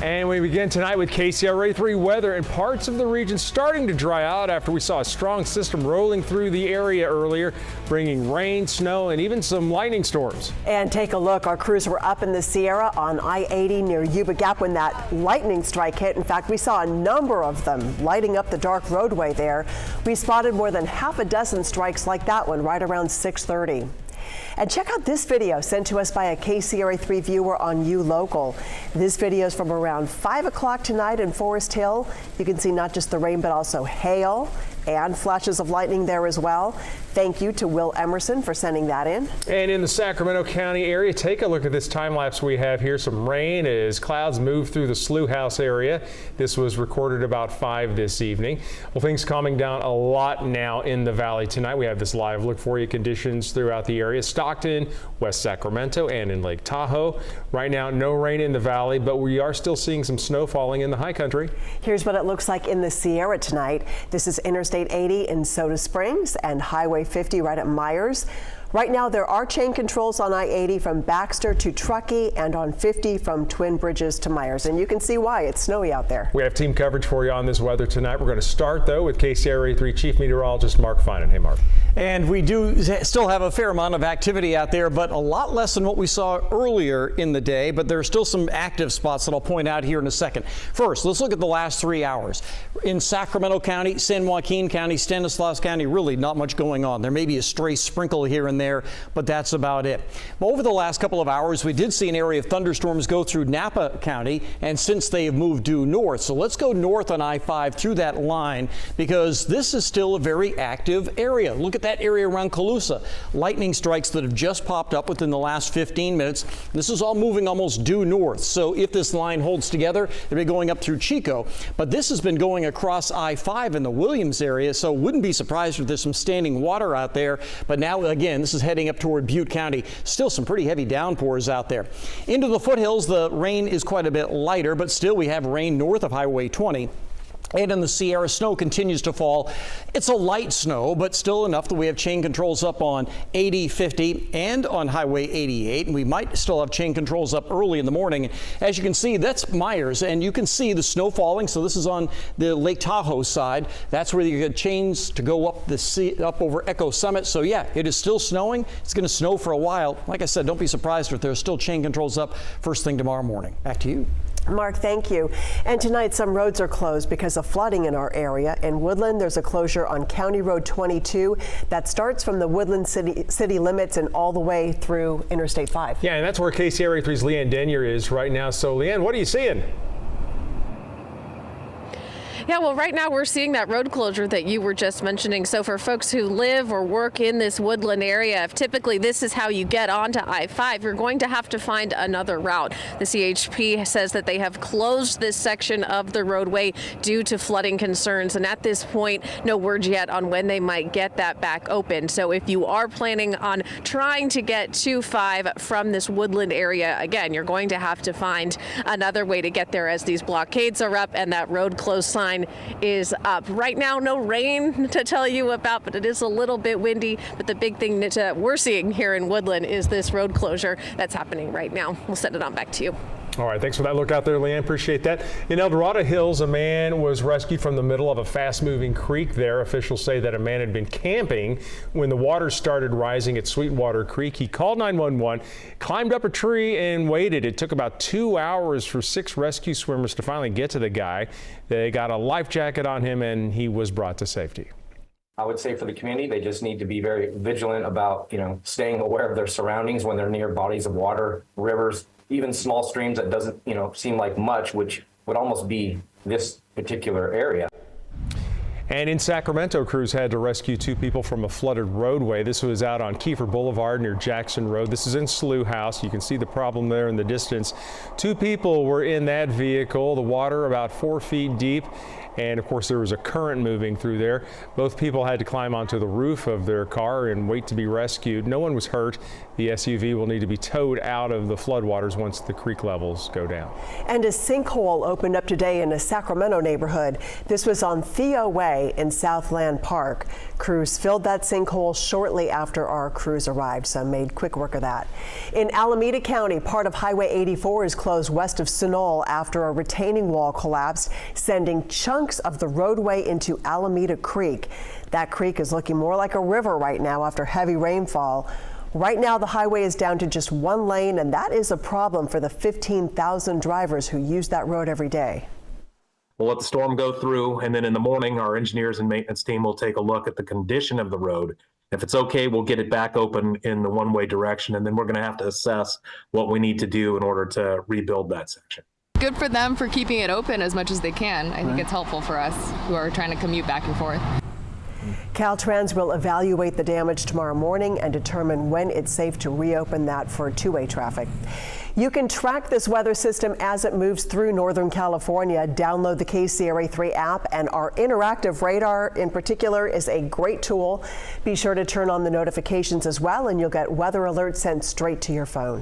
And we begin tonight with KCRA 3 weather, and parts of the region starting to dry out after we saw a strong system rolling through the area earlier, bringing rain, snow, and even some lightning storms. And take a look. Our crews were up in the Sierra on I-80 near Yuba Gap when that lightning strike hit. In fact, we saw a number of them lighting up the dark roadway there. We spotted more than half a dozen strikes like that one right around 6:30. And check out this video sent to us by a KCRA 3 viewer on YouLocal. This video is from around 5 o'clock tonight in Forest Hill. You can see not just the rain, but also hail and flashes of lightning there as well. Thank you to Will Emerson for sending that in. And in the Sacramento County area, take a look at this time lapse we have here. Some rain as clouds move through the Slough House area. This was recorded about 5 this evening. Well, things calming down a lot now in the valley tonight. We have this live look for you. Conditions throughout the area. Stockton, West Sacramento, and in Lake Tahoe. Right now, no rain in the valley, but we are still seeing some snow falling in the high country. Here's what it looks like in the Sierra tonight. This is Interstate 80 in Soda Springs and Highway 50 right at Myers. Right now, there are chain controls on I-80 from Baxter to Truckee and on 50 from Twin Bridges to Myers. And you can see why. It's snowy out there. We have team coverage for you on this weather tonight. We're going to start, though, with KCRA 3 Chief Meteorologist Mark Finan. Hey, Mark. And we do still have a fair amount of activity out there, but a lot less than what we saw earlier in the day. But there are still some active spots that I'll point out here in a second. First, let's look at the last 3 hours. In Sacramento County, San Joaquin County, Stanislaus County, really not much going on. There may be a stray sprinkle here and there, but that's about it. But over the last couple of hours, we did see an area of thunderstorms go through Napa County, and since they have moved due north. So let's go north on I-5 through that line, because this is still a very active area. Look at that area around Colusa. Lightning strikes that have just popped up within the last 15 minutes. This is all moving almost due north. So if this line holds together, they'll be going up through Chico. But this has been going across I-5 in the Williams area, so wouldn't be surprised if there's some standing water out there. But now, again, this is heading up toward Butte County. Still some pretty heavy downpours out there. Into the foothills, the rain is quite a bit lighter, but still we have rain north of Highway 20. And in the Sierra, snow continues to fall. It's a light snow, but still enough that we have chain controls up on 80, 50, and on Highway 88. And we might still have chain controls up early in the morning. As you can see, that's Myers, and you can see the snow falling. So this is on the Lake Tahoe side. That's where you get chains to go up up over Echo Summit. So yeah, it is still snowing. It's going to snow for a while. Like I said, don't be surprised if there's still chain controls up first thing tomorrow morning. Back to you. Mark, thank you. And tonight, some roads are closed because of flooding in our area. In Woodland, there's a closure on County Road 22 that starts from the Woodland city limits and all the way through Interstate 5. Yeah, and that's where KCRA 3's Leanne Denyer is right now. So, Leanne, what are you seeing? Yeah, well, right now we're seeing that road closure that you were just mentioning. So for folks who live or work in this Woodland area, if typically this is how you get onto I-5, you're going to have to find another route. The CHP says that they have closed this section of the roadway due to flooding concerns. And at this point, no word yet on when they might get that back open. So if you are planning on trying to get to 5 from this Woodland area, again, you're going to have to find another way to get there as these blockades are up and that road closed sign is up. Right now, no rain to tell you about, but it is a little bit windy. But the big thing that we're seeing here in Woodland is this road closure that's happening right now. We'll send it on back to you. All right, thanks for that look out there, Leanne. Appreciate that. In El Dorado Hills, a man was rescued from the middle of a fast-moving creek there. Officials say that a man had been camping when the water started rising at Sweetwater Creek. He called 911, climbed up a tree, and waited. It took about 2 hours for 6 rescue swimmers to finally get to the guy. They got a life jacket on him, and he was brought to safety. I would say for the community, they just need to be very vigilant about, staying aware of their surroundings when they're near bodies of water, rivers, even small streams that doesn't, seem like much, which would almost be this particular area. And in Sacramento, crews had to rescue 2 people from a flooded roadway. This was out on Kiefer Boulevard near Jackson Road. This is in Slough House. You can see the problem there in the distance. 2 people were in that vehicle. The water about 4 feet deep. And of course, there was a current moving through there. Both people had to climb onto the roof of their car and wait to be rescued. No one was hurt. The SUV will need to be towed out of the floodwaters once the creek levels go down. And a sinkhole opened up today in a Sacramento neighborhood. This was on Theo Way in Southland Park. Crews filled that sinkhole shortly after our crews arrived, so made quick work of that. In Alameda County, part of Highway 84 is closed west of Sunol after a retaining wall collapsed, sending chunks of the roadway into Alameda Creek. That creek is looking more like a river right now after heavy rainfall. Right now, the highway is down to just one lane, and that is a problem for the 15,000 drivers who use that road every day. We'll let the storm go through, and then in the morning, our engineers and maintenance team will take a look at the condition of the road. If it's okay, we'll get it back open in the one-way direction, and then we're going to have to assess what we need to do in order to rebuild that section. Good for them for keeping it open as much as they can. I think it's helpful for us who are trying to commute back and forth. Caltrans will evaluate the damage tomorrow morning and determine when it's safe to reopen that for two-way traffic. You can track this weather system as it moves through Northern California. Download the KCRA 3 app, and our interactive radar in particular is a great tool. Be sure to turn on the notifications as well, and you'll get weather alerts sent straight to your phone.